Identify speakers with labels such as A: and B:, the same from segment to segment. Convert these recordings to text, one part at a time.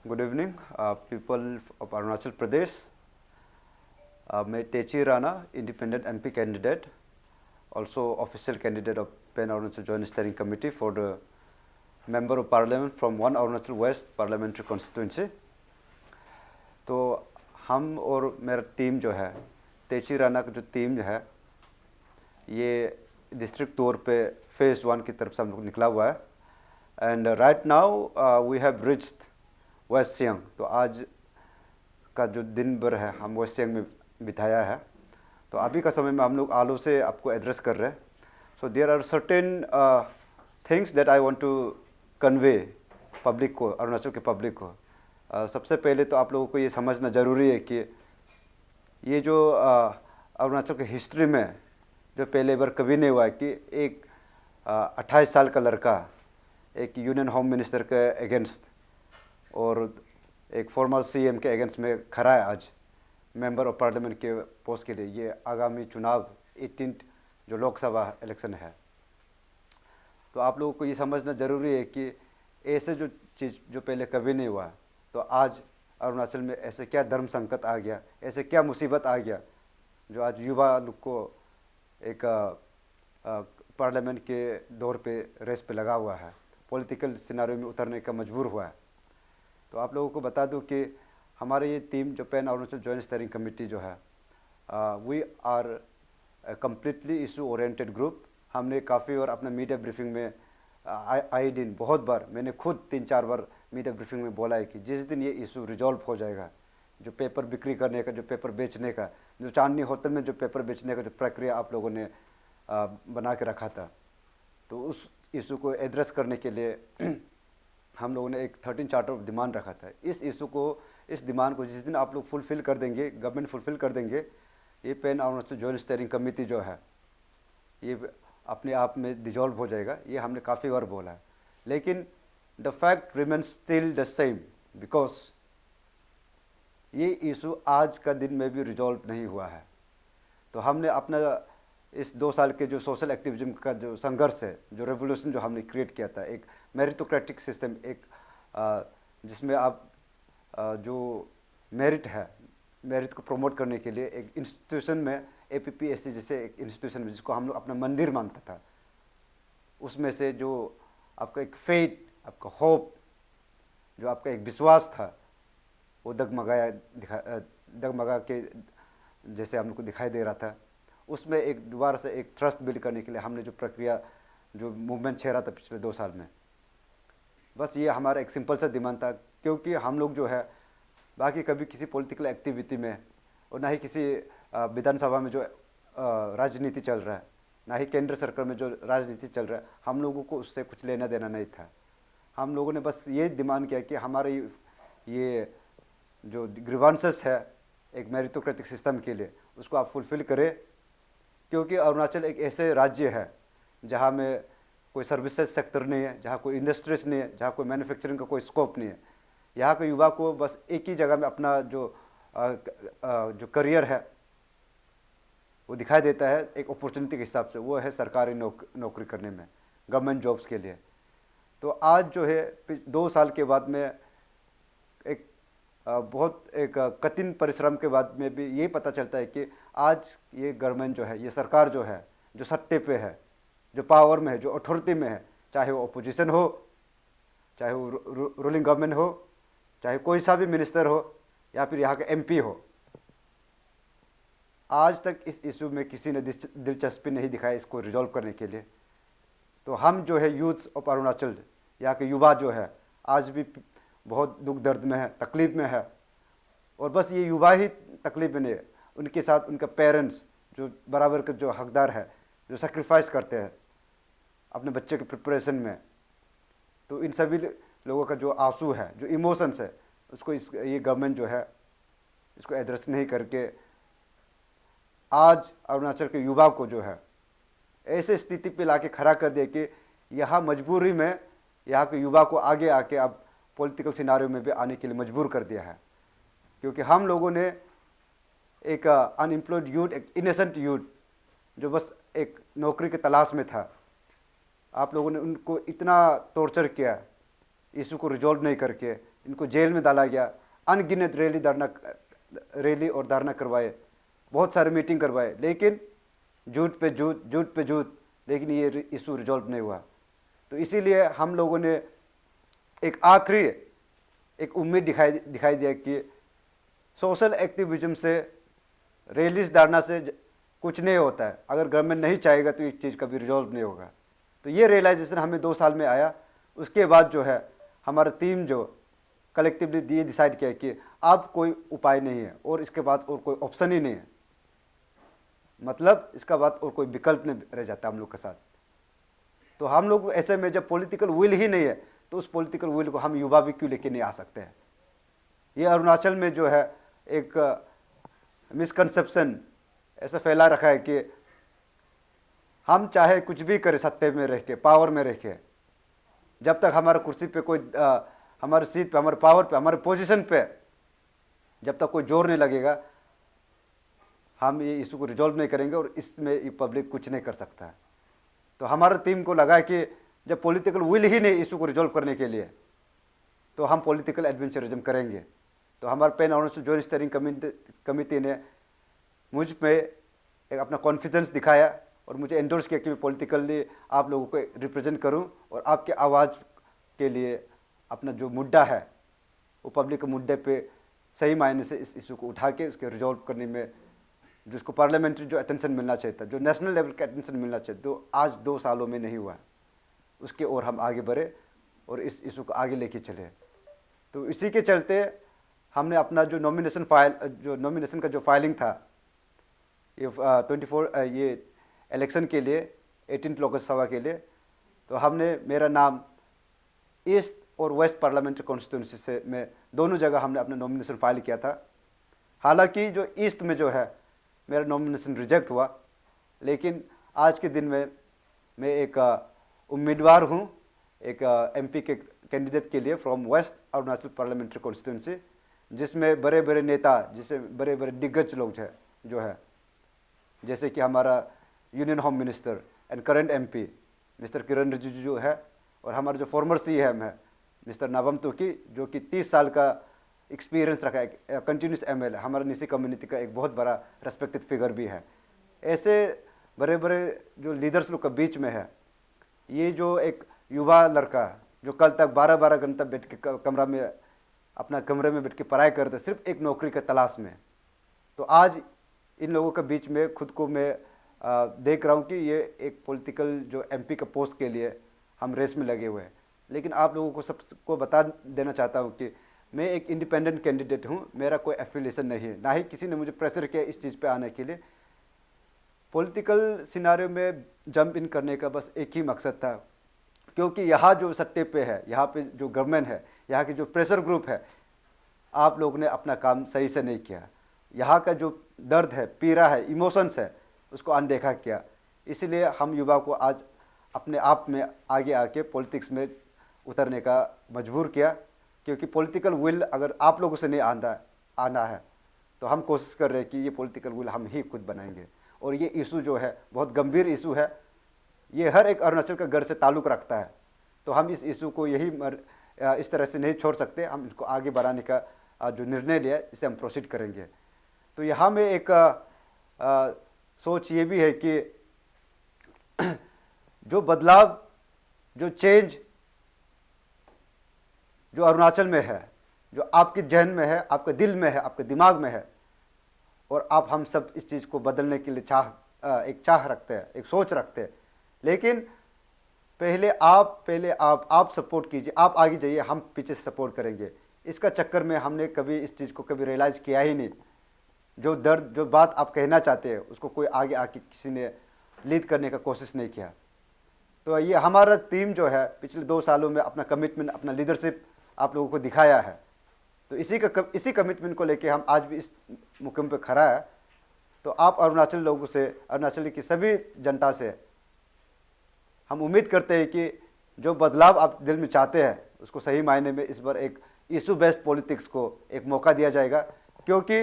A: Good evening, people of Arunachal Pradesh. मैं Techi Rana, independent MP candidate, also official candidate of Pen Arunachal Joint Steering Committee for the Member of Parliament from 1 Arunachal West Parliamentary Constituency. तो हम और मेरा team जो है, तेची राणा का जो team जो है, ये डिस्ट्रिक्ट तौर पे फेज़ 1 की तरफ से हम लोग निकला हुआ है. And right now we have reached West Siang. तो आज का जो दिन भर है हम वेस्ट सियांग में बिताया है. तो अभी का समय में हम लोग आलो से आपको एड्रेस कर रहे हैं. So there are certain things that I want to convey public को, अरुणाचल के पब्लिक को. सबसे पहले तो आप लोगों को ये समझना ज़रूरी है कि ये जो अरुणाचल के हिस्ट्री में जो पहले बार कभी नहीं हुआ है कि एक 28 साल का लड़का एक यूनियन होम मिनिस्टर के अगेंस्ट और एक फॉर्मर सीएम के अगेंस्ट में खड़ा है आज मेंबर ऑफ पार्लियामेंट के पोस्ट के लिए. ये आगामी चुनाव 18 जो लोकसभा इलेक्शन है. तो आप लोगों को ये समझना ज़रूरी है कि ऐसे जो चीज़ जो पहले कभी नहीं हुआ, तो आज अरुणाचल में ऐसे क्या धर्म संकट आ गया, ऐसे क्या मुसीबत आ गया जो आज युवा लोग को एक पार्लियामेंट के दौर पे रेस पे लगा हुआ है, पॉलिटिकल सिनारियो में उतरने का मजबूर हुआ है. तो आप लोगों को बता दूं कि हमारे ये टीम जो Pan Arunachal joint steering committee जो है, we are completely issue oriented group. हमने काफ़ी बार अपना मीडिया ब्रीफिंग में आए दिन बहुत बार मैंने खुद 3-4 बार मीडिया ब्रीफिंग में बोला है कि जिस दिन ये इशू रिजॉल्व हो जाएगा, जो पेपर बिक्री करने का, जो पेपर बेचने का, जो चांदनी होटल में जो पेपर बेचने का जो प्रक्रिया आप लोगों ने बना के रखा था, तो उस इशू को एड्रेस करने के लिए हम लोगों ने एक 13 चार्टर ऑफ डिमांड रखा था. इस इशू को, इस डिमांड को जिस दिन आप लोग फुलफ़िल कर देंगे, गवर्नमेंट फुलफ़िल कर देंगे, ये Pan Arunachal joint steering committee जो है ये अपने आप में डिजॉल्व हो जाएगा. ये हमने काफ़ी बार बोला है, लेकिन the fact remains still the same because ये इशू आज का दिन में भी रिजॉल्व नहीं हुआ है. तो हमने अपना इस 2 साल के जो सोशल एक्टिविज्म का जो संघर्ष है, जो रेवोल्यूशन जो हमने क्रिएट किया था, एक मेरिटोक्रेटिक सिस्टम, एक जिसमें आप जो मेरिट है, मेरिट को प्रमोट करने के लिए एक इंस्टीट्यूशन में एपीपीएससी जैसे एक इंस्टीट्यूशन में जिसको हम लोग अपना मंदिर मानता था, उसमें से जो आपका एक फेथ, आपका होप, जो आपका एक विश्वास था, वो डगमगा के जैसे हम लोग को दिखाई दे रहा था. उसमें एक दोबारा से एक ट्रस्ट बिल्ड करने के लिए हमने जो प्रक्रिया, जो मूवमेंट छेड़ा था पिछले 2 साल में, बस ये हमारा एक सिंपल सा डिमांड था. क्योंकि हम लोग जो है बाकी कभी किसी पॉलिटिकल एक्टिविटी में और ना ही किसी विधानसभा में जो राजनीति चल रहा है, ना ही केंद्र सरकार में जो राजनीति चल रहा है, हम लोगों को उससे कुछ लेना देना नहीं था. हम लोगों ने बस ये डिमांड किया कि हमारे ये जो ग्रीवांसेस है एक मेरिटोक्रेटिक सिस्टम के लिए, उसको आप फुलफ़िल करें. क्योंकि अरुणाचल एक ऐसे राज्य है जहाँ में कोई सर्विसेज सेक्टर नहीं है, जहाँ कोई इंडस्ट्रीज नहीं है, जहाँ कोई मैन्युफैक्चरिंग का कोई स्कोप नहीं है. यहाँ के युवा को बस एक ही जगह में अपना जो करियर है वो दिखाई देता है एक अपॉर्चुनिटी के हिसाब से, वो है सरकारी नौकरी करने में, गवर्नमेंट जॉब्स के लिए. तो आज जो है 2 साल के बाद में एक बहुत एक कठिन परिश्रम के बाद में भी यही पता चलता है कि आज ये गवर्नमेंट जो है, ये सरकार जो है, जो सत्ते पे है, जो पावर में है, जो अथॉरिटी में है, चाहे वो अपोजिशन हो, चाहे वो रूलिंग गवर्नमेंट हो, चाहे कोई सा भी मिनिस्टर हो या फिर यहाँ के एमपी हो, आज तक इस इशू में किसी ने दिलचस्पी नहीं दिखाई इसको रिजॉल्व करने के लिए. तो हम जो है यूथ ऑफ अरुणाचल, यहाँ के युवा जो है आज भी बहुत दुख दर्द में है, तकलीफ में है. और बस ये युवा ही तकलीफ में नहीं है, उनके साथ उनका पेरेंट्स जो बराबर के जो हकदार है, जो सेक्रीफाइस करते हैं अपने बच्चे के प्रिपरेशन में. तो इन सभी लोगों का जो आंसू है, जो इमोशंस है, उसको ये गवर्नमेंट जो है इसको एड्रेस नहीं करके आज अरुणाचल के युवा को जो है ऐसे स्थिति पे लाके खड़ा कर दिया कि यहाँ मजबूरी में यहाँ के युवा को आगे आके अब पॉलिटिकल सिनारियो में भी आने के लिए मजबूर कर दिया है. क्योंकि हम लोगों ने एक अनएम्प्लॉयड यूथ, एक इनोसेंट यूथ जो बस एक नौकरी की तलाश में था, आप लोगों ने उनको इतना टॉर्चर किया इशू को रिजॉल्व नहीं करके, इनको जेल में डाला गया, अनगिनत रैली और धरना करवाए, बहुत सारे मीटिंग करवाए, लेकिन झूठ पे झूठ, लेकिन ये इशू रिजॉल्व नहीं हुआ। तो इसीलिए हम लोगों ने एक आखिरी एक उम्मीद दिखाई दिया कि सोशल एक्टिविज्म से, रैलीज धरना से कुछ नहीं होता है। अगर गवर्नमेंट नहीं चाहेगा तो इस चीज़ कभी रिजॉल्व नहीं होगा। तो ये रियलाइजेशन हमें 2 साल में आया। उसके बाद जो है हमारा टीम जो कलेक्टिवली ये डिसाइड किया कि अब कोई उपाय नहीं है और इसके बाद और कोई ऑप्शन ही नहीं है, मतलब इसका बाद और कोई विकल्प नहीं रह जाता हम लोग के साथ। तो हम लोग ऐसे में जब पॉलिटिकल विल ही नहीं है तो उस पॉलिटिकल विल को हम युवा भी क्यों लेके नहीं आ सकते हैं। ये अरुणाचल में जो है एक मिसकंसेप्शन ऐसा फैला रखा है कि हम चाहे कुछ भी करें सत्ते में रह के, पावर में रह के, जब तक हमारे कुर्सी पे कोई हमारे सीट पे, हमारे पावर पे, हमारे पोजीशन पे जब तक कोई जोर नहीं लगेगा, हम ये इशू को रिजॉल्व नहीं करेंगे और इसमें ये पब्लिक कुछ नहीं कर सकता है। तो हमारा टीम को लगा कि जब पॉलिटिकल विल ही नहीं इशू को रिजॉल्व करने के लिए, तो हम पॉलिटिकल एडवेंचरिज्म करेंगे। तो हमारे pan Arunachal joint steering committee ने मुझ पे एक अपना कॉन्फिडेंस दिखाया और मुझे एंडोर्स किया कि मैं पॉलिटिकली आप लोगों को रिप्रेजेंट करूं और आपके आवाज़ के लिए अपना जो मुद्दा है वो पब्लिक के मुद्दे पे सही मायने से इस इशू को उठा के उसके रिजॉल्व करने में जिसको पार्लियामेंट्री जो अटेंशन मिलना चाहिए था, जो नेशनल लेवल का अटेंशन मिलना चाहिए, तो आज 2 सालों में नहीं हुआ, उसके और हम आगे बढ़े और इस इशू को आगे लेके चले। तो इसी के चलते हमने अपना जो नॉमिनेशन का जो फाइलिंग था ये 24 ये इलेक्शन के लिए 18 लोकसभा के लिए, तो हमने मेरा नाम ईस्ट और वेस्ट पार्लियामेंट्री कॉन्स्टिट्यूंसी से में दोनों जगह हमने अपना नॉमिनेशन फाइल किया था। हालांकि जो ईस्ट में जो है मेरा नॉमिनेशन रिजेक्ट हुआ, लेकिन आज के दिन में मैं एक उम्मीदवार हूँ एक एमपी के कैंडिडेट के लिए from West Arunachal parliamentary constituency, जिसमें बड़े बड़े नेता, जिससे बड़े बड़े दिग्गज लोग जो है जैसे कि हमारा union home minister and current MP mister Kiren Rijiju है, और हमारा जो फॉर्मर सीएम है मिस्टर नाबम तुकी, जो कि 30 साल का एक्सपीरियंस रखा है, कंटिन्यूस एमएलए, हमारा निसी कम्युनिटी का एक बहुत बड़ा रेस्पेक्टेड फिगर भी है। ऐसे बड़े बड़े जो लीडर्स लोग के बीच में है ये जो एक युवा लड़का जो कल तक 12-12 घंटा बैठ के कमरे में बैठ के पढ़ाई करते सिर्फ एक नौकरी के तलाश में, तो आज इन लोगों के बीच में खुद को मैं देख रहा हूँ कि ये एक पॉलिटिकल जो एमपी का पोस्ट के लिए हम रेस में लगे हुए हैं। लेकिन आप लोगों को सबको बता देना चाहता हूँ कि मैं एक इंडिपेंडेंट कैंडिडेट हूँ, मेरा कोई एफिलिएशन नहीं है, ना ही किसी ने मुझे प्रेशर किया इस चीज़ पे आने के लिए। पॉलिटिकल सिनारियो में जंप इन करने का बस एक ही मकसद था, क्योंकि यहाँ जो सत्ते पे है, यहाँ पे जो गवर्नमेंट है, यहाँ के जो प्रेशर ग्रुप है, आप लोगों ने अपना काम सही से नहीं किया। यहाँ का जो दर्द है, पीड़ा है, इमोशंस है, उसको अनदेखा किया। इसलिए हम युवा को आज अपने आप में आगे आके पॉलिटिक्स में उतरने का मजबूर किया, क्योंकि पॉलिटिकल विल अगर आप लोगों से नहीं आना है तो हम कोशिश कर रहे हैं कि ये पॉलिटिकल विल हम ही खुद बनाएंगे। और ये इशू जो है बहुत गंभीर इशू है, ये हर एक अरुणाचल का घर से ताल्लुक़ रखता है। तो हम इस इशू को इस तरह से नहीं छोड़ सकते, हम इसको आगे बढ़ाने का जो निर्णय लिया इसे हम प्रोसीड करेंगे। तो यहाँ में एक सोच ये भी है कि जो बदलाव, जो चेंज जो अरुणाचल में है, जो आपके जहन में है, आपके दिल में है, आपके दिमाग में है, और आप हम सब इस चीज़ को बदलने के लिए एक चाह रखते हैं, एक सोच रखते हैं। लेकिन पहले आप सपोर्ट कीजिए, आप आगे जाइए, हम पीछे से सपोर्ट करेंगे। इसका चक्कर में हमने कभी इस चीज़ को कभी रियलाइज़ किया ही नहीं। जो दर्द, जो बात आप कहना चाहते हैं उसको कोई आगे आके किसी ने लीड करने का कोशिश नहीं किया। तो ये हमारा टीम जो है पिछले 2 सालों में अपना कमिटमेंट, अपना लीडरशिप आप लोगों को दिखाया है। तो इसी कमिटमेंट को लेके हम आज भी इस मुकाम पे खड़ा है। तो आप अरुणाचल लोगों से, अरुणाचल की सभी जनता से हम उम्मीद करते हैं कि जो बदलाव आप दिल में चाहते हैं उसको सही मायने में इस बार एक इशू बेस्ड पॉलिटिक्स को एक मौका दिया जाएगा, क्योंकि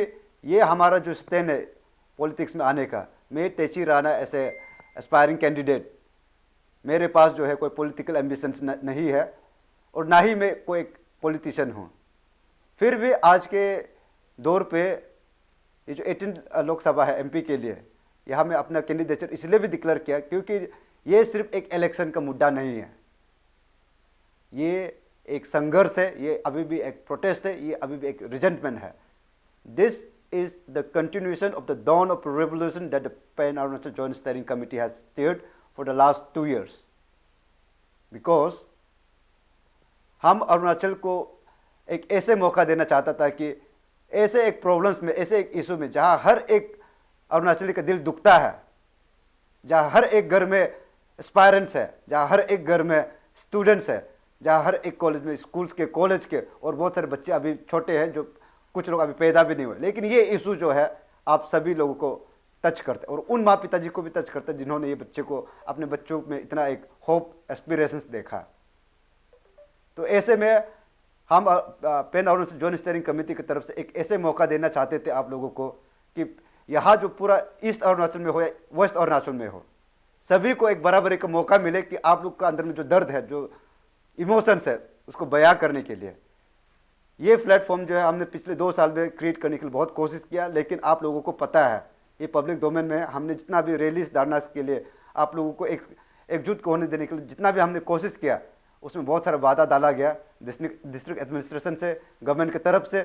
A: ये हमारा जो स्टैंड है पॉलिटिक्स में आने का। मैं तेची राणा ऐसे एस्पायरिंग कैंडिडेट, मेरे पास जो है कोई पॉलिटिकल एम्बिशंस नहीं है और ना ही मैं कोई पॉलिटिशियन हूँ। फिर भी आज के दौर पे ये जो 18 लोकसभा है एमपी के लिए, यहाँ में अपना कैंडिडेचर इसलिए भी डिक्लेयर किया क्योंकि ये सिर्फ एक इलेक्शन का मुद्दा नहीं है, ये एक संघर्ष है, ये अभी भी एक प्रोटेस्ट है, ये अभी भी एक रिजेंटमेंट है. This is the continuation of the dawn of revolution that the Pan Arunachal Joint Steering Committee has steered for the last 2 years. Because हम अरुणाचल को एक ऐसे मौका देना चाहता था कि ऐसे एक प्रॉब्लम्स में, ऐसे एक इशू में जहाँ हर एक अरुणाचली का दिल दुखता है, जहाँ हर एक घर में एस्पायरेंट्स है, जहाँ हर एक घर में स्टूडेंट्स है, जहाँ हर एक कॉलेज में स्कूल्स के, कॉलेज के और बहुत सारे बच्चे अभी छोटे हैं, जो कुछ लोग अभी पैदा भी नहीं हुए, लेकिन ये इशू जो है आप सभी लोगों को टच करते हैं और उन माँ पिताजी को भी टच करते हैं जिन्होंने ये बच्चे को, अपने बच्चों में इतना एक होप, एस्पिरेशंस देखा. तो ऐसे में हम pan Arunachal joint steering committee की तरफ से एक ऐसे मौका देना चाहते थे आप लोगों को कि यहाँ जो पूरा ईस्ट अरुणाचल में हो या वेस्ट अरुणाचल में हो, सभी को एक बराबरी का मौका मिले कि आप लोग का अंदर में जो दर्द है, जो इमोशंस है, उसको बयां करने के लिए ये प्लेटफॉर्म जो है हमने पिछले 2 साल में क्रिएट करने के लिए बहुत कोशिश किया. लेकिन आप लोगों को पता है ये पब्लिक डोमेन में हमने जितना भी रैलीज धरना के लिए आप लोगों को एकजुट होने देने के लिए जितना भी हमने कोशिश किया, उसमें बहुत सारा वादा डाला गया डिस्ट्रिक्ट एडमिनिस्ट्रेशन से, गवर्नमेंट की तरफ से.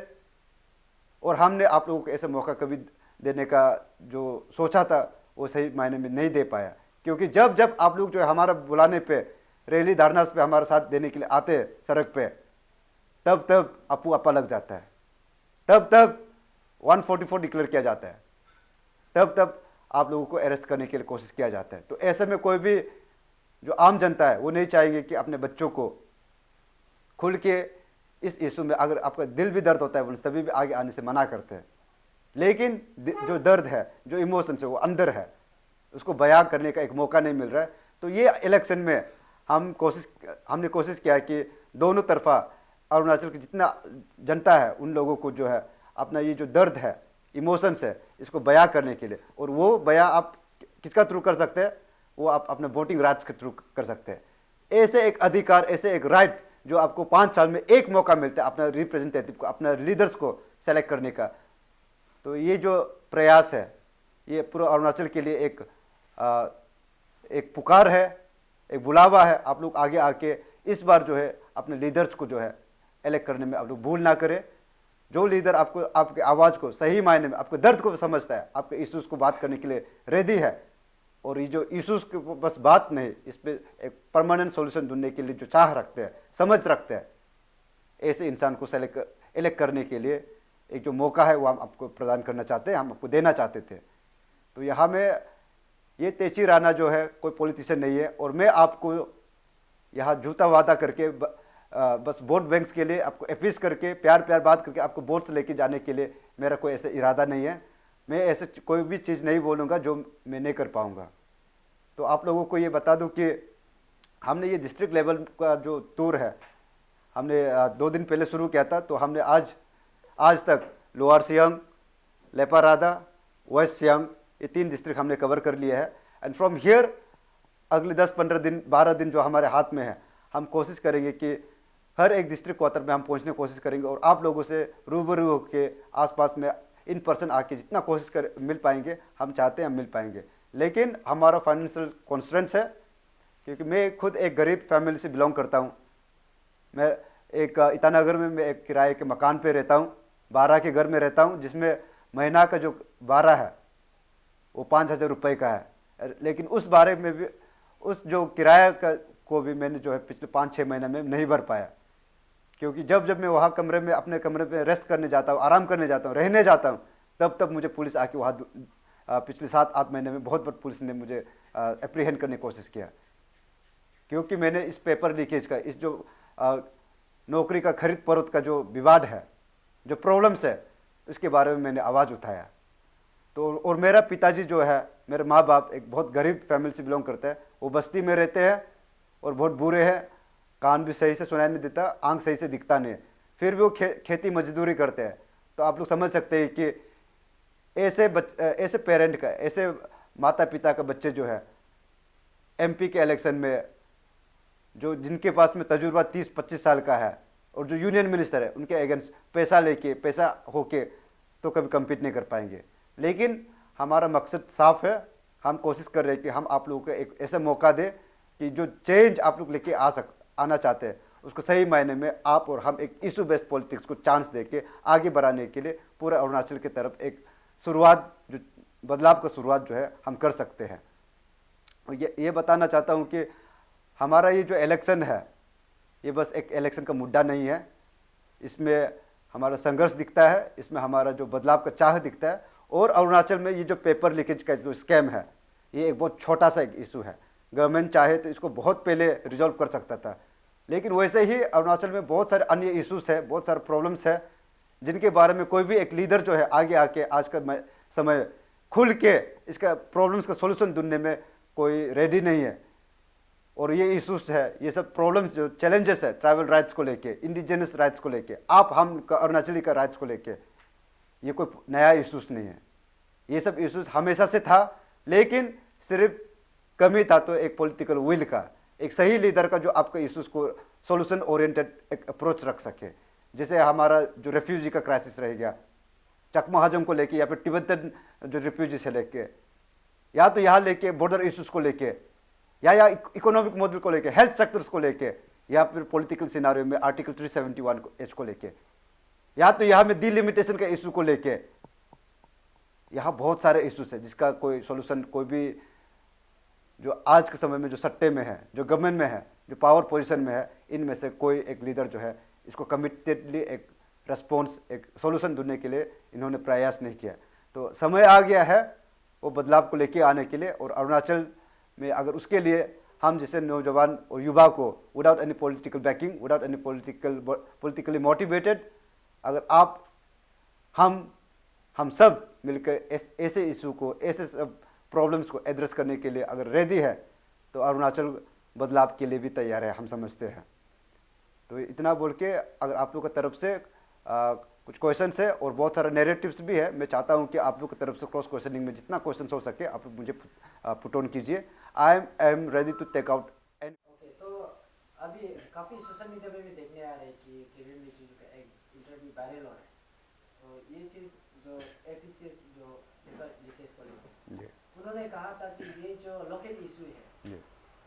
A: और हमने आप लोगों को ऐसा मौका कभी देने का जो सोचा था वो सही मायने में नहीं दे पाया, क्योंकि जब जब आप लोग जो है हमारा बुलाने पे, रैली धरना पे हमारे साथ देने के लिए आते हैं सड़क पे, तब तब अपू अपा लग जाता है, तब तब 144 डिक्लेयर किया जाता है, तब तब आप लोगों को अरेस्ट करने के लिए कोशिश किया जाता है. तो ऐसे में कोई भी जो आम जनता है वो नहीं चाहेंगे कि अपने बच्चों को खुल के इस इशू में, अगर आपका दिल भी दर्द होता है तभी भी आगे आने से मना करते हैं. लेकिन जो दर्द है, जो इमोशंस है वो अंदर है, उसको बयां करने का एक मौका नहीं मिल रहा है. तो ये इलेक्शन में हमने कोशिश किया कि दोनों तरफा अरुणाचल की जितना जनता है उन लोगों को जो है अपना ये जो दर्द है, इमोशंस है, इसको बयां करने के लिए, और वो बयां आप किसका थ्रू कर सकते हैं, वो आप अपने वोटिंग राइट्स के थ्रू कर सकते हैं. ऐसे एक अधिकार, ऐसे एक राइट जो आपको 5 साल में एक मौका मिलता है अपना रिप्रेजेंटेटिव को, अपना लीडर्स को सेलेक्ट करने का. तो ये जो प्रयास है ये पूरा अरुणाचल के लिए एक पुकार है, एक बुलावा है. आप लोग आगे आके इस बार जो है अपने लीडर्स को जो है इलेक्ट करने में आप लोग भूल ना करें. जो लीडर आपको, आपके आवाज़ को सही मायने में, आपके दर्द को समझता है, आपके इश्यूज़ को बात करने के लिए रेडी है, और ये जो इश्यूज़ की बस बात नहीं, इस पर एक परमानेंट सॉल्यूशन ढूंढने के लिए जो चाह रखते हैं, समझ रखते हैं, ऐसे इंसान को इलेक्ट करने के लिए एक जो मौका है वो हम आपको प्रदान करना चाहते हैं, हम आपको देना चाहते थे. तो यहाँ में ये तेची राणा जो है कोई पॉलिटिशियन नहीं है, और मैं आपको यहाँ झूठा वादा करके बस वोट बैंक्स के लिए आपको अपील करके प्यार बात करके आपको वोट्स लेके जाने के लिए मेरा कोई ऐसा इरादा नहीं है. मैं ऐसे कोई भी चीज़ नहीं बोलूँगा जो मैं नहीं कर पाऊँगा. तो आप लोगों को ये बता दूँ कि हमने ये डिस्ट्रिक्ट लेवल का जो टूर है हमने 2 दिन पहले शुरू किया था. तो हमने आज तक लोअर सियांग, लेपारादा, वेस्ट सियांग, ये 3 डिस्ट्रिक्ट हमने कवर कर लिया है. एंड फ्रॉम हियर अगले 10-15 दिन, 12 दिन जो हमारे हाथ में है, हम कोशिश करेंगे कि हर एक डिस्ट्रिक्ट क्वार्टर में हम पहुंचने की कोशिश करेंगे और आप लोगों से रूबरू होकर आसपास में इन पर्सन आके जितना मिल पाएंगे, हम चाहते हैं हम मिल पाएंगे. लेकिन हमारा फाइनेंशियल कॉन्स्ट्रेंट्स है, क्योंकि मैं खुद एक गरीब फैमिली से बिलोंग करता हूँ. मैं एक ईटानगर में मैं एक किराए के मकान पे रहता हूँ, 12 के घर में रहता हूँ, जिसमें महीना का जो 12 है वो 5,000 रुपये का है. लेकिन उस बारे में भी, उस जो किराया को भी मैंने जो है पिछले 5-6 महीने में नहीं भर पाया, क्योंकि जब मैं वहाँ कमरे में, अपने कमरे में रेस्ट करने जाता हूँ, आराम करने जाता हूँ, रहने जाता हूँ, तब मुझे पुलिस आके वहाँ पिछले 7-8 महीने में बहुत बार पुलिस ने मुझे एप्रीहेंड करने की कोशिश किया, क्योंकि मैंने इस पेपर लीकेज का, इस जो नौकरी का खरीद फरोख्त का जो विवाद है, जो प्रॉब्लम्स है, इसके बारे में मैंने आवाज़ उठाया. तो और मेरा पिताजी जो है, मेरे माँ बाप एक बहुत गरीब फैमिली से बिलोंग करते हैं, वो बस्ती में रहते हैं और बहुत बुरे हैं, कान भी सही से सुनाई नहीं देता, आंख सही से दिखता नहीं, फिर भी वो खेती मजदूरी करते हैं. तो आप लोग समझ सकते हैं कि ऐसे पेरेंट का, ऐसे माता पिता का बच्चे जो है एमपी के इलेक्शन में, जो जिनके पास में तजुर्बा 30-25 साल का है, और जो यूनियन मिनिस्टर है उनके अगेंस्ट पैसा लेके, पैसा होके तो कभी कम्पीट नहीं कर पाएंगे। लेकिन हमारा मकसद साफ है, हम कोशिश कर रहे हैं कि हम आप लोगों को एक ऐसा मौका दें कि जो चेंज आप लोग लेके आना चाहते हैं उसको सही मायने में आप और हम एक इशू बेस्ड पॉलिटिक्स को चांस देके आगे बढ़ाने के लिए पूरा अरुणाचल की तरफ एक शुरुआत, जो बदलाव का शुरुआत जो है हम कर सकते हैं। और ये बताना चाहता हूँ कि हमारा ये जो इलेक्शन है ये बस एक इलेक्शन का मुद्दा नहीं है, इसमें हमारा संघर्ष दिखता है, इसमें हमारा जो बदलाव का चाह दिखता है। और अरुणाचल में ये जो पेपर लीकेज का जो स्कैम है ये एक बहुत छोटा सा एक इशू है। गवर्नमेंट चाहे तो इसको बहुत पहले रिजॉल्व कर सकता था, लेकिन वैसे ही अरुणाचल में बहुत सारे अन्य इश्यूज है, बहुत सारे प्रॉब्लम्स है जिनके बारे में कोई भी एक लीडर जो है आगे आके आज का समय खुल के इसका प्रॉब्लम्स का सोल्यूशन ढूंढने में कोई रेडी नहीं है। और ये इश्यूज है, ये सब प्रॉब्लम्स जो चैलेंजेस है ट्राइबल राइट्स को लेके, इंडिजिनस राइट्स को लेके, आप हम का अरुणाचली का राइट्स को लेके, ये कोई नया इश्यूज नहीं है। ये सब इश्यूज हमेशा से था, लेकिन सिर्फ कमी था तो एक पॉलिटिकल विल का, एक सही लीडर का जो आपके इश्यूज को सॉल्यूशन ओरिएंटेड एक अप्रोच रख सके। जैसे हमारा जो रेफ्यूजी का क्राइसिस रह गया चकमा हजम को लेके, या फिर तिब्बतन जो रेफ्यूजी से लेके, या तो यहाँ लेके बॉर्डर इश्यूज को लेके, या इकोनॉमिक मॉडल को लेके, हेल्थ सेक्टर्स को लेके, या फिर पॉलिटिकल सिनारियो में आर्टिकल 371 को लेके, या तो यहाँ में डिलिमिटेशन का इशू को लेके। यहाँ बहुत सारे इश्यूज है जिसका कोई सॉल्यूशन कोई भी जो आज के समय में जो सट्टे में है, जो गवर्नमेंट में है, जो पावर पोजीशन में है, इनमें से कोई एक लीडर जो है इसको कमिटेडली एक रेस्पॉन्स, एक सॉल्यूशन ढूंढने के लिए इन्होंने प्रयास नहीं किया। तो समय आ गया है वो बदलाव को लेके आने के लिए। और अरुणाचल में अगर उसके लिए हम जैसे नौजवान और युवा को without any political banking, without any politically motivated, अगर आप हम सब मिलकर ऐसे इशू को, ऐसे सब प्रॉब्लम्स को एड्रेस करने के लिए अगर रेडी है तो अरुणाचल बदलाव के लिए भी तैयार है, हम समझते हैं। तो इतना बोल के अगर आप लोग की तरफ से कुछ क्वेश्चंस है और बहुत सारे नैरेटिव्स भी है, मैं चाहता हूं कि आप लोग की तरफ से क्रॉस क्वेश्चनिंग में जितना क्वेश्चंस हो सके आप लोग मुझे पुट ऑन कीजिए। I am ready to take out.
B: Okay, तो अभी काफ़ी सोशल मीडिया पे भी देखने आ रहे हैं कि किरण रिजिजू का एक इंटरव्यू वायरल हो रहा है, तो ये चीज़ जो एपीसीएस जो पेपर लीकेज को लेकर उन्होंने कहा था कि ये जो लोकल इशू है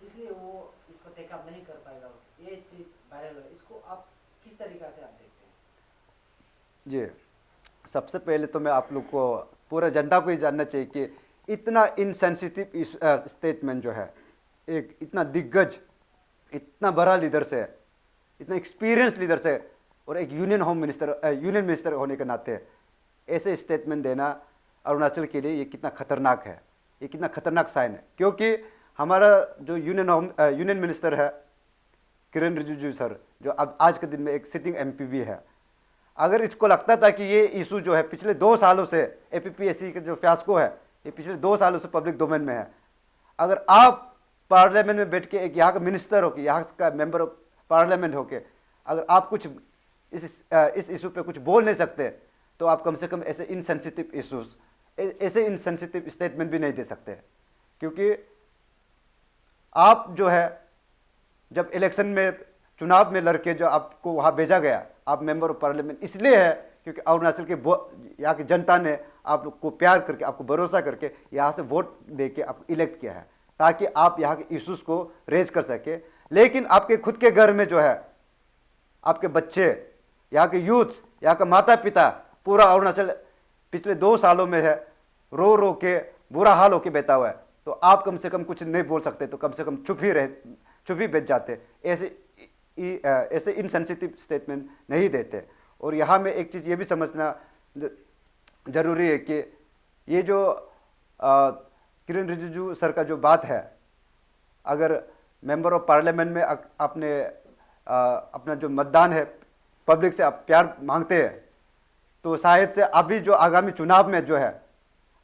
B: इसलिए वो इसको टेकअप नहीं कर पाएगा, ये चीज़ वायरल हो, इसको आप किस तरीक़ा से आप देखते हैं?
A: जी, सबसे पहले तो मैं आप लोग को, पूरा जनता को ये जानना चाहिए कि इतना इनसेंसिटिव स्टेटमेंट जो है एक इतना दिग्गज, इतना बड़ा लीडर से, इतना एक्सपीरियंस लीडर से और एक यूनियन मिनिस्टर होने के नाते ऐसे स्टेटमेंट देना अरुणाचल के लिए ये कितना खतरनाक है, ये कितना खतरनाक साइन है। क्योंकि हमारा जो यूनियन मिनिस्टर है किरण रिजिजू सर, जो अब आज के दिन में एक सिटिंग एमपी भी है, अगर इसको लगता था कि ये इशू जो है पिछले 2 सालों से एपीपीएससी का जो फियास्को है ये पिछले 2 सालों से पब्लिक डोमेन में है, अगर आप पार्लियामेंट में बैठ के एक यहाँ का मिनिस्टर होके, यहाँ का मेंबर ऑफ पार्लियामेंट होके अगर आप कुछ इस इशू पे कुछ बोल नहीं सकते तो आप कम से कम ऐसे इनसेंसिटिव इशूज, ऐसे इनसेंसिटिव स्टेटमेंट भी नहीं दे सकते। क्योंकि आप जो है जब इलेक्शन में, चुनाव में लड़के जो आपको वहाँ भेजा गया, आप मेंबर ऑफ पार्लियामेंट इसलिए है क्योंकि अरुणाचल के यहाँ की जनता ने आप लोग को प्यार करके, आपको भरोसा करके यहाँ से वोट दे के आपको इलेक्ट किया है ताकि आप यहाँ के इश्यूज को रेज कर सके। लेकिन आपके खुद के घर में जो है आपके बच्चे, यहाँ के यूथ, यहाँ का माता पिता, पूरा अरुणाचल पिछले 2 सालों में है रो रो के बुरा हाल होके बैठा हुआ है, तो आप कम से कम कुछ नहीं बोल सकते तो कम से कम चुप ही बैठ जाते, ऐसे इनसेंसिटिव स्टेटमेंट नहीं देते। और यहाँ में एक चीज़ ये भी समझना जरूरी है कि ये जो किरण रिजिजू सर का जो बात है, अगर मेंबर ऑफ पार्लियामेंट में आपने अपना जो मतदान है पब्लिक से आप प्यार मांगते हैं तो शायद से अभी जो आगामी चुनाव में जो है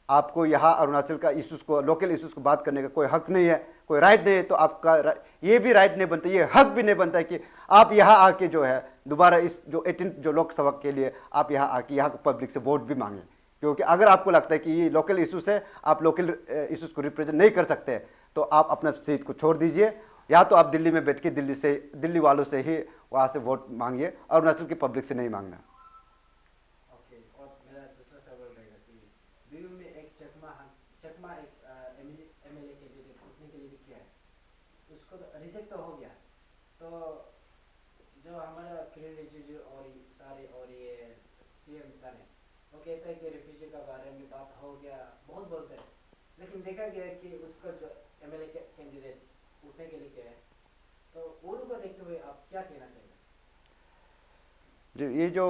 A: आपको यहाँ अरुणाचल का इश्यूज को, लोकल इश्यूज को बात करने का कोई हक नहीं है, कोई राइट नहीं है। तो आपका ये भी राइट नहीं बनता, ये हक भी नहीं बनता है कि आप यहाँ आके जो है दोबारा इस जो 18 जो लोकसभा के लिए आप यहाँ आके यहाँ पब्लिक से वोट भी मांगे। क्योंकि अगर आपको लगता है कि ये लोकल इश्यूज है, आप लोकल इश्यूज को रिप्रेजेंट नहीं कर सकते तो आप अपना सीट को छोड़ दीजिए या तो आप दिल्ली में बैठ के दिल्ली वालों से ही वहाँ से वोट मांगिए, अरुणाचल की पब्लिक से नहीं मांगना।
B: ओके, और मेरा दूसरा सवाल रहेगा कि बीयू में एक चकमा एक एमएलए कैंडिडेट उठने के लिए भी किया है, उसको तो रिजेक्ट तो हो गया। तो जो हमारा किरण रिजिजू और ये सीएम सर है, वो कहते हैं कि रिफ्यूजी का बारे में बात हो गया, बहुत बोलते हैं, लेकिन देखा गया कि उसका जो एमएलए कैंडिडेट उठने के लिए किया है, तो वो लोग को देखते हुए आप क्या कहना चाहिए?
A: जो ये जो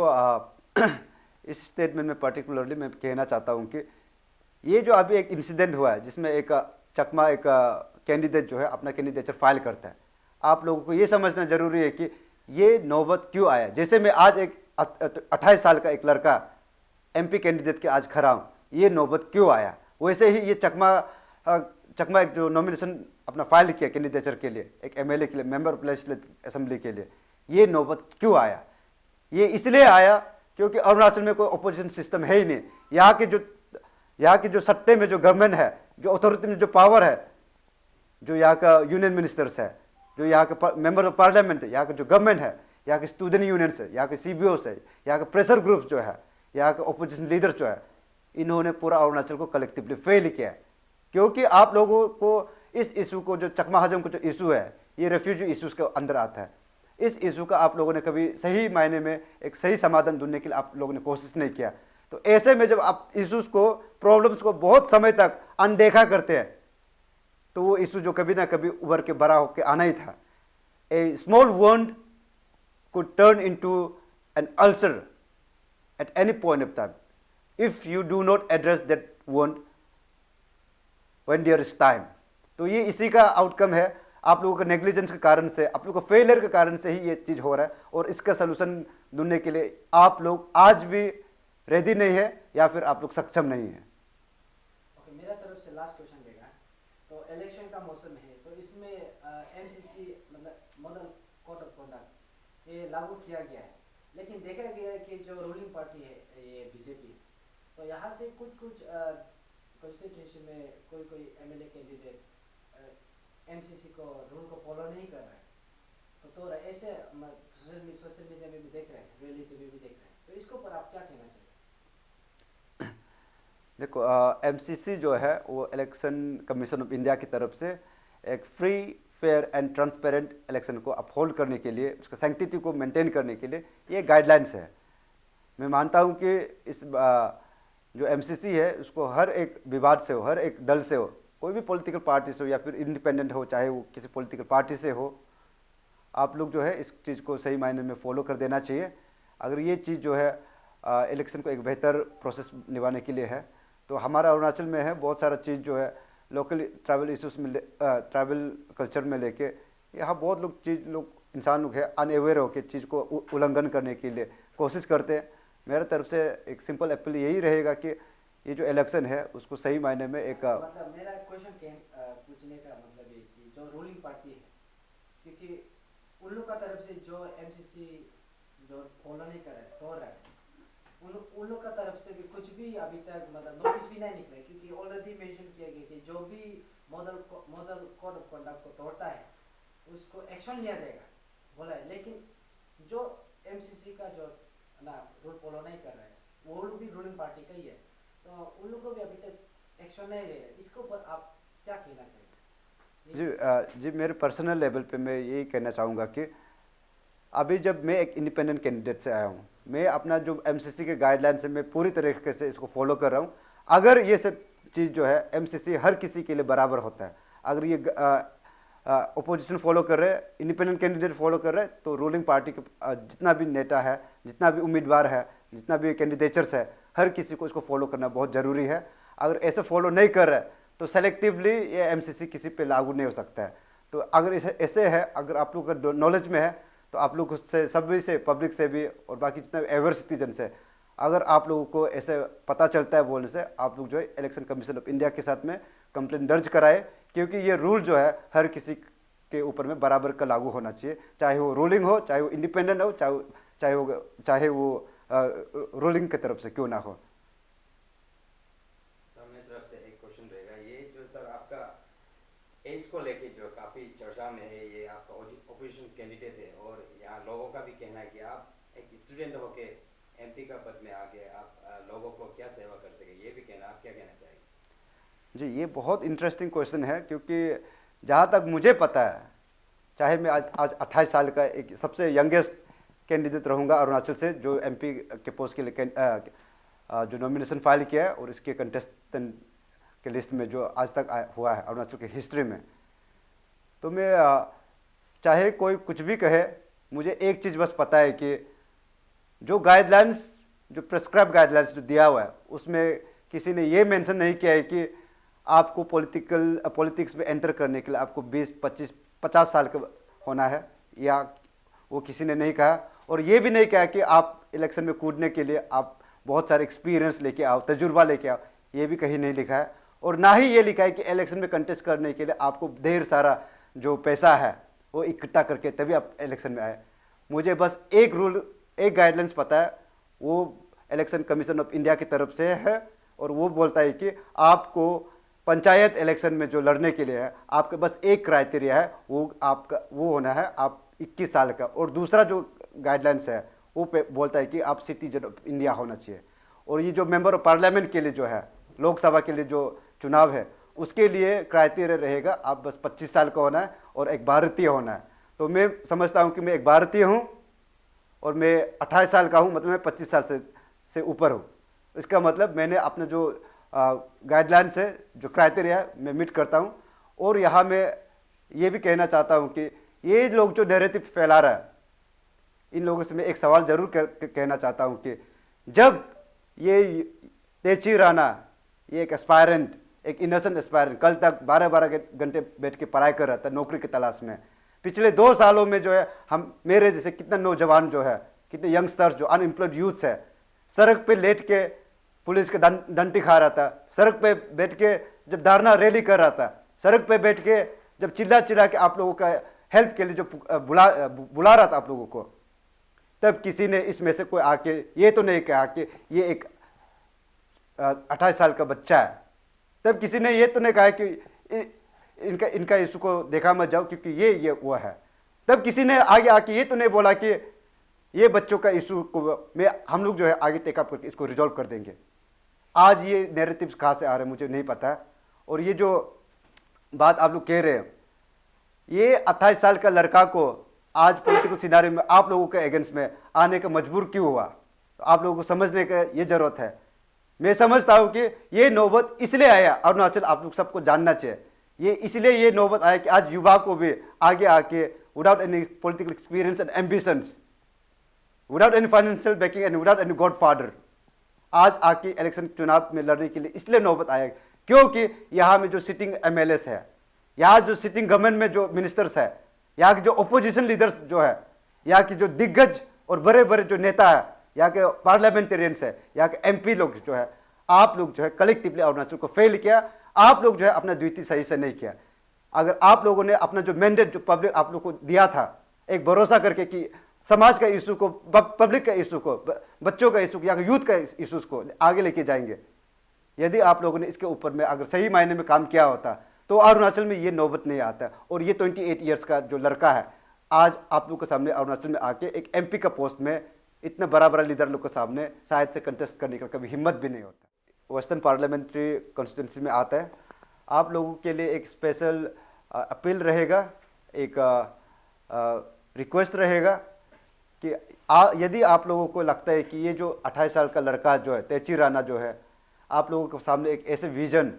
A: इस स्टेटमेंट में पर्टिकुलरली मैं कहना चाहता हूँ कि ये जो अभी एक इंसिडेंट हुआ है जिसमें एक चकमा एक कैंडिडेट जो है अपना कैंडिडेचर फाइल करता है, आप लोगों को ये समझना जरूरी है कि ये नौबत क्यों आया। जैसे मैं आज एक 28 साल का एक लड़का एमपी कैंडिडेट के आज खड़ा हूँ, ये नौबत क्यों आया, वैसे ही ये चकमा एक जो नॉमिनेशन अपना फाइल किया कैंडिडेचर के लिए, एक एमएलए के लिए, मेंबर ऑफ लेजिस्लेटिव असेंबली के लिए, ये नौबत क्यों आया। ये इसलिए आया क्योंकि अरुणाचल में कोई अपोजिशन सिस्टम है ही नहीं। यहाँ की जो सत्ते में जो गवर्नमेंट है, जो अथॉरिटी में जो पावर है, जो यहाँ का यूनियन मिनिस्टर्स है, जो यहाँ का मेंबर ऑफ पार्लियामेंट है, यहाँ का जो गवर्नमेंट है, यहाँ के स्टूडेंट यूनियंस है, यहाँ के सीबीओस है, यहाँ का प्रेशर ग्रुप जो है, यहाँ का अपोजिशन लीडर जो है, इन्होंने पूरा अरुणाचल को कलेक्टिवली फेल किया है। क्योंकि आप लोगों को इस इशू को, जो चकमा हजम का जो इशू है, ये रेफ्यूजी इशूज के अंदर आता है। इस इशू का आप लोगों ने कभी सही मायने में एक सही समाधान ढूंढने के लिए आप लोगों ने कोशिश नहीं किया। तो ऐसे में जब आप इशूज को, प्रॉब्लम्स को बहुत समय तक अनदेखा करते हैं, तो वो इशू जो कभी ना कभी उभर के बड़ा होकर आना ही था। A small wound could turn into an ulcer at any point of time if you do not address that wound when there is time। तो ये इसी का आउटकम है। आप लोगों का नेग्लिजेंस के कारण से, आप लोगों का फेलियर के कारण से ही ये चीज़ हो रहा है, और इसका सलूशन ढूंढने के लिए आप लोग आज भी रेडी नहीं है या फिर आप लोग सक्षम नहीं है।
B: ओके, मेरा तरफ से लास्ट क्वेश्चन रहेगा। तो इलेक्शन का मौसम है, तो इसमें एमसीसी मतलब मॉडल कोड ऑफ कंडक्ट ये लागू किया गया है, लेकिन देखा गया है कि जो रूलिंग पार्टी है ये बीजेपी, तो यहाँ से कुछ कॉन्स्टिट्यूशन में कोई एमएलए कैंडिडेट एमसीसी को रूल को फॉलो नहीं कर रहा है। तो ऐसे सोशल मीडिया में भी देख रहे हैं, रियलिटी में भी देख रहे हैं, तो इसके ऊपर आप क्या कहना चाहिए?
A: देखो, एमसीसी जो है वो इलेक्शन कमीशन ऑफ इंडिया की तरफ से एक free, fair and transparent election को अपहोल्ड करने के लिए, उसका सैंक्टिटी को मेंटेन करने के लिए ये गाइडलाइंस है। मैं मानता हूँ कि इस जो एमसीसी है उसको हर एक विवाद से हो, हर एक दल से हो, कोई भी पॉलिटिकल पार्टी से हो या फिर इंडिपेंडेंट हो, चाहे वो किसी पॉलिटिकल पार्टी से हो, आप लोग जो है इस चीज़ को सही मायने में फॉलो कर देना चाहिए। अगर ये चीज़ जो है इलेक्शन को एक बेहतर प्रोसेस निभाने के लिए है, तो हमारा अरुणाचल में है बहुत सारा चीज़ जो है लोकल ट्रैवल इशूज़ में, ट्रैवल कल्चर में लेके, यहाँ बहुत लोग इंसान लोग हैं अनअवेयर होकर चीज़ को उल्लंघन करने के लिए कोशिश करते हैं। मेरे तरफ से एक सिंपल अपील यही रहेगा कि ये जो इलेक्शन है उसको सही मायने में एक
B: मतलब मेरा क्वेश्चन पूछने का मतलब है कि जो रूलिंग पार्टी है, क्योंकि उन लोग का तरफ से जो एमसीसी जो फॉलो नहीं कर रहा है, तोड़ रहा है, उन लोग का तरफ से भी कुछ भी अभी तक मतलब नोटिस भी नहीं निकला, क्योंकि ऑलरेडी मेंशन किया गया कि जो भी मॉडल कोड ऑफ कंडक्ट को तोड़ता है उसको एक्शन लिया जाएगा बोला है। लेकिन जो एमसीसी का जो ना रूल फॉलो नहीं कर रहा है, वो लोग भी रूलिंग पार्टी का ही है, तो उन लोग को भी अभी तक एक्शन नहीं ले रहे। इसके ऊपर आप क्या कहना चाहिए?
A: जी मेरे पर्सनल लेवल पे मैं यही कहना चाहूँगा कि अभी जब मैं एक इंडिपेंडेंट कैंडिडेट से आया हूँ, मैं अपना जो एमसीसी के गाइडलाइन से मैं पूरी तरीके से इसको फॉलो कर रहा हूँ। अगर ये सब चीज़ जो है एमसीसी हर किसी के लिए बराबर होता है, अगर ये अपोजिशन फॉलो कर रहे हैं, इंडिपेंडेंट कैंडिडेट फॉलो कर रहे हैं, तो रूलिंग पार्टी के जितना भी नेता है, जितना भी उम्मीदवार है, जितना भी कैंडिडेचर्स है, हर किसी को इसको फॉलो करना बहुत ज़रूरी है। अगर ऐसे फॉलो नहीं कर रहे तो सेलेक्टिवली ये एमसीसी किसी पे लागू नहीं हो सकता है। तो अगर ऐसे है, अगर आप लोग का नॉलेज में है, तो आप लोग उससे सभी से, पब्लिक से भी और बाकी जितना भी अवेयर सिटीजन से, अगर आप लोगों को ऐसे पता चलता है बोलने से, आप लोग जो है इलेक्शन कमीशन ऑफ इंडिया के साथ में कंप्लेंट दर्ज कराए, क्योंकि ये रूल जो है हर किसी के ऊपर में बराबर का लागू होना चाहिए, चाहे वो रूलिंग हो, चाहे वो इंडिपेंडेंट हो, चाहे वो रूलिंग की तरफ से क्यों ना हो।
C: सर मेरी तरफ से एक क्वेश्चन रहेगा, ये जो सर आपका एज को लेके जो काफ़ी चर्चा जगह में है, ये आपका ऑपोजिशन कैंडिडेट है और यहाँ लोगों का भी कहना है कि आप एक स्टूडेंट होके एमपी का पद में आके आप लोगों को क्या सेवा कर सके, ये भी कहना, आप क्या कहना चाहेंगे?
A: जी, ये बहुत इंटरेस्टिंग क्वेश्चन है, क्योंकि जहाँ तक मुझे पता है, चाहे मैं आज 28 साल का एक सबसे यंगेस्ट कैंडिडेट रहूँगा अरुणाचल से, जो एमपी के पोस्ट के लिए जो नॉमिनेशन फाइल किया है और इसके कंटेस्टेंट के लिस्ट में जो आज तक हुआ है अरुणाचल की हिस्ट्री में। तो मैं चाहे कोई कुछ भी कहे, मुझे एक चीज़ बस पता है कि जो गाइडलाइंस, जो प्रेस्क्राइब गाइडलाइंस जो दिया हुआ है, उसमें किसी ने ये मेंशन नहीं किया है कि आपको पॉलिटिक्स में एंटर करने के लिए आपको 20, 25, 50 साल का होना है, या वो किसी ने नहीं कहा। और ये भी नहीं कहा कि आप इलेक्शन में कूदने के लिए आप बहुत सारे एक्सपीरियंस लेके आओ, तजुर्बा लेके आओ, ये भी कहीं नहीं लिखा है। और ना ही ये लिखा है कि इलेक्शन में कंटेस्ट करने के लिए आपको ढेर सारा जो पैसा है वो इकट्ठा करके तभी आप इलेक्शन में आए। मुझे बस एक रूल, एक गाइडलाइंस पता है, वो इलेक्शन कमीशन ऑफ इंडिया की तरफ से है, और वो बोलता है कि आपको पंचायत इलेक्शन में जो लड़ने के लिए है, आपके बस एक क्राइटेरिया है, वो आपका वो होना है आप 21 साल का। और दूसरा जो गाइडलाइंस है वो बोलता है कि आप सिटीजन ऑफ इंडिया होना चाहिए। और ये जो मेंबर ऑफ पार्लियामेंट के लिए जो है, लोकसभा के लिए जो चुनाव है, उसके लिए क्राइटेरिया रहेगा आप बस 25 साल का होना है और एक भारतीय होना है। तो मैं समझता हूँ कि मैं एक भारतीय हूँ और मैं 28 साल का हूँ, मतलब मैं 25 साल से ऊपर हूँ। इसका मतलब मैंने अपना जो गाइडलाइंस है, जो क्राइटेरिया है, मैं मीट करता हूँ। और यहाँ मैं ये भी कहना चाहता हूँ कि ये लोग जो नैरेटिव फैला रहा है, इन लोगों से मैं एक सवाल जरूर कहना चाहता हूँ कि जब ये तेची राणा, ये एक एस्पायरेंट, एक इनोसेंट एस्पायरेंट, कल तक 12-12 घंटे बैठ के पढ़ाई कर रहा था नौकरी की तलाश में, पिछले 2 सालों में जो है हम मेरे जैसे कितने नौजवान जो है, कितने यंगस्टर्स जो अनएम्प्लॉयड यूथ्स है, सड़क पे लेट के पुलिस के डंटी खा रहा था, सड़क पे बैठ के जब धरना रैली कर रहा था, सड़क पे बैठ के जब चिल्ला चिल्ला के आप लोगों का हेल्प के लिए जो बुला रहा था आप लोगों को, तब किसी ने इसमें से कोई आके ये तो नहीं कहा कि ये एक 28 साल का बच्चा है। तब किसी ने ये तो नहीं कहा कि इनका इशू को देखा मत जाओ क्योंकि ये वो है। तब किसी ने आगे आके ये तो नहीं बोला कि ये बच्चों का इशू को हम लोग जो है आगे टेकअप करके इसको रिजॉल्व कर देंगे। आज ये नैरेटिव्स कहाँ से आ रहे हैं मुझे नहीं पता है। और ये जो बात आप लोग कह रहे हैं, ये 28 साल का लड़का को आज पॉलिटिकल सिनारी में आप लोगों के अगेंस्ट में आने का मजबूर क्यों हुआ, तो आप लोगों को समझने का ये जरूरत है। मैं समझता हूँ कि ये नौबत इसलिए आया, अरुणाचल आप लोग सबको जानना चाहिए, ये इसलिए ये नौबत आया कि आज युवा को भी आगे आके without any political experience and ambitions, without any financial backing and without any God father, आज आके इलेक्शन चुनाव में लड़ने के लिए इसलिए नौबत आया क्योंकि यहाँ में जो सिटिंग एमएलएस है, यहाँ जो सिटिंग गवर्नमेंट में जो मिनिस्टर्स है, यहाँ के जो अपोजिशन लीडर्स जो है, यहाँ की जो दिग्गज और बड़े बड़े जो नेता है, यहाँ के पार्लियामेंटेरियंस है, यहाँ के एमपी लोग जो है, आप लोग जो है कलेक्टिवली अरुणाचल को फेल किया। आप लोग जो है अपना ड्यूटी सही से नहीं किया। अगर आप लोगों ने अपना जो मैंडेट जो पब्लिक आप लोग को दिया था, एक भरोसा करके कि समाज का इशू को, पब्लिक का इशू को, बच्चों का इशू को या यूथ का इशूज को आगे लेके जाएंगे, यदि आप लोगों ने इसके ऊपर में अगर सही मायने में काम किया होता तो अरुणाचल में ये नौबत नहीं आता। और ये 28 ईयर्स का जो लड़का है आज आप लोग के सामने अरुणाचल में आके एक एमपी का पोस्ट में इतना बड़ा बड़ा लीडर लोग के सामने शायद से कंटेस्ट करने का कभी हिम्मत भी नहीं होता। वेस्टर्न पार्लियामेंट्री कॉन्स्टिट्यूंसी में आता है, आप लोगों के लिए एक स्पेशल अपील रहेगा, एक रिक्वेस्ट रहेगा कि यदि आप लोगों को लगता है कि ये जो 28 साल का लड़का जो है तेची राणा जो है, आप लोगों के सामने एक ऐसे विजन,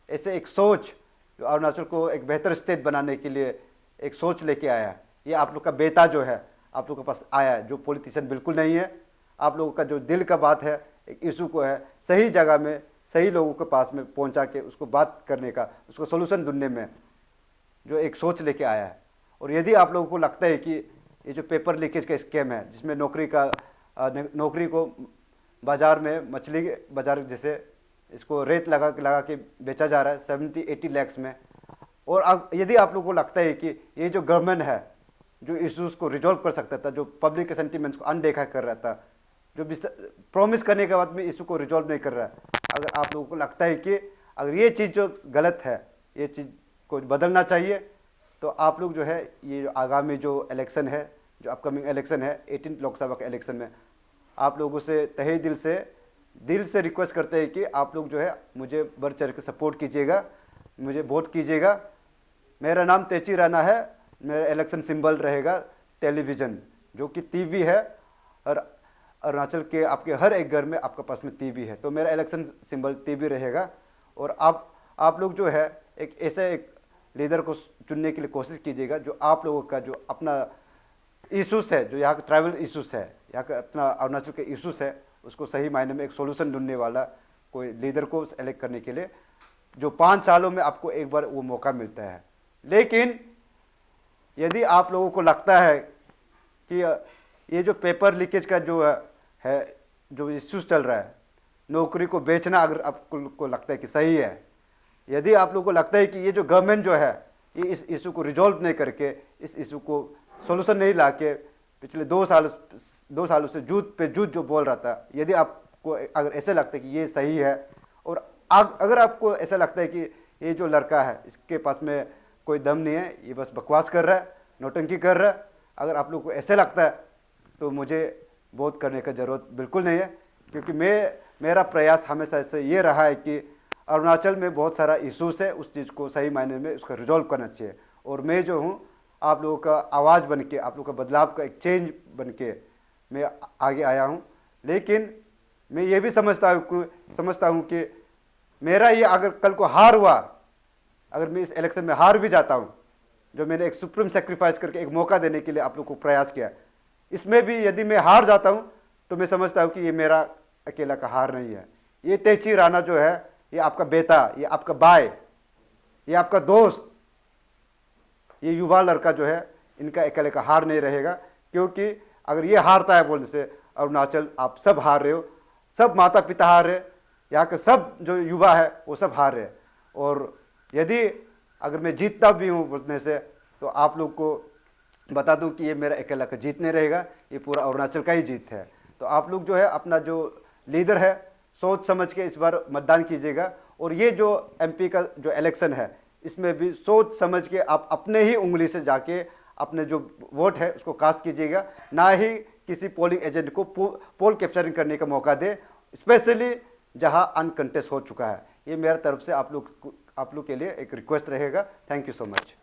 A: ऐसे एक सोच जो अरुणाचल को एक बेहतर स्टेट बनाने के लिए एक सोच लेके आया, ये आप लोग का बेटा जो है आप लोगों के पास आया है, जो पॉलिटिशियन बिल्कुल नहीं है, आप लोगों का जो दिल का बात है, एक इशू को है सही जगह में सही लोगों के पास में पहुंचा के उसको बात करने का, उसको सोल्यूशन ढूंढने में जो एक सोच लेके आया है। और यदि आप लोगों को लगता है कि ये जो पेपर लीकेज का स्कैम है, जिसमें नौकरी को बाजार में मछली बाजार जैसे इसको रेत लगा के बेचा जा रहा है 70-80 लाख में, और यदि आप लोगों को लगता है कि ये जो गवर्नमेंट है जो इश्यूज को रिजॉल्व कर सकता था, जो पब्लिक के सेंटिमेंट्स को अनदेखा कर रहा था, जो प्रॉमिस करने के बाद में इशू को रिजॉल्व नहीं कर रहा है, अगर आप लोगों को लगता है कि अगर ये चीज़ जो गलत है, ये चीज़ को बदलना चाहिए, तो तो आप लोग जो है ये जो आगामी जो इलेक्शन है, जो अपकमिंग इलेक्शन है 18 लोकसभा के इलेक्शन में, आप लोगों से तहे दिल से रिक्वेस्ट करते हैं कि आप लोग जो है मुझे बढ़ चढ़ के सपोर्ट कीजिएगा, मुझे वोट कीजिएगा। मेरा नाम तेची राणा है, मेरा इलेक्शन सिंबल रहेगा टेलीविज़न, जो कि टीवी है, और अरुणाचल के आपके हर एक घर में आपके पास में टीवी है, तो मेरा इलेक्शन सिंबल टीवी रहेगा। और आप लोग जो है एक ऐसे एक लीडर को चुनने के लिए कोशिश कीजिएगा जो आप लोगों का जो अपना इशूज़ है, जो यहाँ का ट्राइबल इशूज़ है, यहाँ का अपना अरुणाचल के इशूज़ है, उसको सही मायने में एक सोल्यूशन ढूंढने वाला कोई लीडर को सेलेक्ट करने के लिए, जो 5 सालों में आपको एक बार वो मौका मिलता है। लेकिन यदि आप लोगों को लगता है कि ये जो पेपर लीकेज का जो है जो इश्यूज चल रहा है, नौकरी को बेचना, अगर आपको लगता है कि सही है, यदि आप लोगों को लगता है कि ये जो गवर्नमेंट जो है ये इस इशू को रिजॉल्व नहीं करके, इस इशू को सोल्यूशन नहीं ला के पिछले 2 सालों से जूझ जो बोल रहा था, यदि आपको अगर ऐसे लगता है कि ये सही है, और अगर आपको ऐसा लगता है कि ये जो लड़का है इसके पास में कोई दम नहीं है, ये बस बकवास कर रहा है, नौटंकी कर रहा है, अगर आप लोग को ऐसे लगता है तो मुझे वोट करने का ज़रूरत बिल्कुल नहीं है। क्योंकि मेरा प्रयास हमेशा से ये रहा है कि अरुणाचल में बहुत सारा इशूज़ है, उस चीज़ को सही मायने में उसका रिजॉल्व करना चाहिए। और मैं जो हूँ आप लोगों का आवाज़ बन के, आप लोगों का बदलाव का एक चेंज बन के मैं आगे आया हूँ। लेकिन मैं ये भी समझता हूँ कि मेरा ये अगर कल को हार हुआ, अगर मैं इस इलेक्शन में हार भी जाता हूँ, जो मैंने एक सुप्रीम सेक्रीफाइस करके एक मौका देने के लिए आप लोग को प्रयास किया, इसमें भी यदि मैं हार जाता हूँ तो मैं समझता हूँ कि ये मेरा अकेला का हार नहीं है। ये तेची राणा जो है, ये आपका बेटा, ये आपका भाई, ये आपका दोस्त, ये युवा लड़का जो है, इनका अकेले का हार नहीं रहेगा। क्योंकि अगर ये हारता है बोलने से अरुणाचल आप सब हार रहे हो, सब माता पिता हार रहे, यहाँ के सब जो युवा है वो सब हार रहे। और यदि अगर मैं जीतता भी हूँ बोलने से, तो आप लोग को बता दूं कि ये मेरा अकेला का जीत नहीं रहेगा, ये पूरा अरुणाचल का ही जीत है। तो आप लोग जो है अपना जो लीडर है सोच समझ के इस बार मतदान कीजिएगा। और ये जो एमपी का जो इलेक्शन है, इसमें भी सोच समझ के आप अपने ही उंगली से जाके अपने जो वोट है उसको कास्ट कीजिएगा, ना ही किसी पोलिंग एजेंट को पोल कैप्चरिंग करने का मौका दे, स्पेशली जहां अनकंटेस्ट हो चुका है। ये मेरे तरफ से आप लोग के लिए एक रिक्वेस्ट रहेगा। Thank you so much.